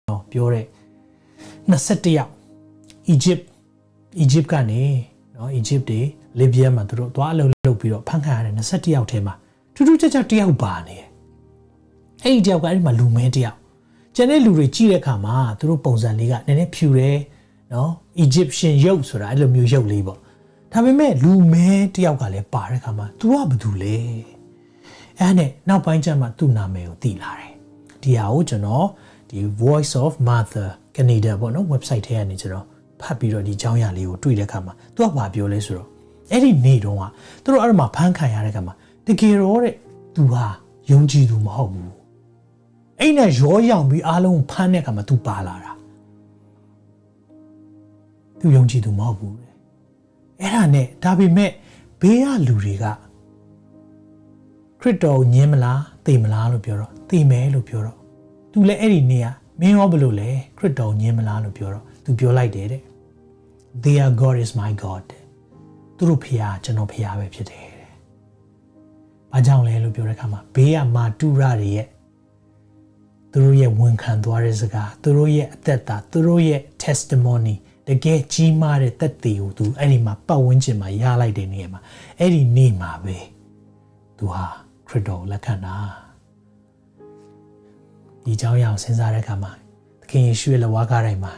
ပြောတဲ့21ယောက် Egypt ကနေနော် Egypt တွေ Libya မှာသူတို့သွားအလုပ်လုပ်ပြီးတော့ဖမ်းခံရတဲ့21ယောက်ထဲမှာထူးထူးခြားခြားတယောက်ပါနေတယ်အဲ့ဒီတယောက်ကအဲ့ဒီမှာလူမဲတယောက်ကျန်တဲ့လူတွေကြည့်တဲ့အခါမှာသူတို့ပုံစံလေးကနည်းနည်းဖြူတယ်နော် Egyptian ရုပ်ဆိုတာအဲ့လိုမျိုးရုပ်လေးပေါ့ဒါပေမဲ့လူမဲတယောက်ကလည်းပါတဲ့အခါမှာ तू ကဘာလုပ်လဲအဲ့နဲ့နောက်ပိုင်းကျမှသူ့နာမည်ကိုသိလာတယ်ဒီဟာကိုကျွန်တော်ဒီ Voice of Mother Canada ပေါ့နော် website ထဲကနေကျွန်တော်ဖတ်ပြီးတော့ဒီအကြောင်းအရာလေးကိုတွေ့တဲ့အခါမှာ तू ကဘာပြောလဲဆိုတော့အဲ့ဒီနေ့တုန်းကသူတို့အဲ့ဒီမှာဖမ်းခံရတဲ့အခါမှာတကယ်တော့တဲ့ तू ဟာယုံကြည်သူမဟုတ်ဘူးအဲ့နဲ့ရောရောင်ပြီးအားလုံးဖမ်းတဲ့အခါမှာ तू ပါလာတာ तू ယုံကြည်သူမဟုတ်ဘူးအဲ့ဒါနဲ့ဒါပေမဲ့ဘေးကလူတွေကခရစ်တော်ကိုညင်းမလားသိမလားလို့ပြောတော့သိမယ်လို့ပြောတော့ तू လည်းအဲ့ဒီနေ့ကမင်းရောဘလို့လဲခရစ်တော်ညင်းမလားလို့ပြောတော့ तू ပြောလိုက်တယ်တဲ့ Their God is my God သူတို့ဖခင်ကျွန်တော်ဖခင်ပဲဖြစ်တယ်တဲ့။ဘာကြောင့်လဲလို့ပြောတဲ့အခါမှာဘေးကမာတုရတွေရဲ့သူတို့ရဲ့ဝန်ခံသွားတဲ့စကားသူတို့ရဲ့အသက်တာသူတို့ရဲ့ testimony တကယ်ကြီးမားတဲ့သက်သေကို तू အဲ့ဒီမှာပတ်ဝန်းကျင်မှာရလိုက်တဲ့နေရာမှာအဲ့ဒီနေ့မှာပဲ तू ဟာခရစ်တော်လက်ခံတာဒီအကြောင်းအရာကိုစဉ်းစားတဲ့အခါမှာသခင်ယေရှုရဲ့လက်ဝါးကားတိုင်းမှာ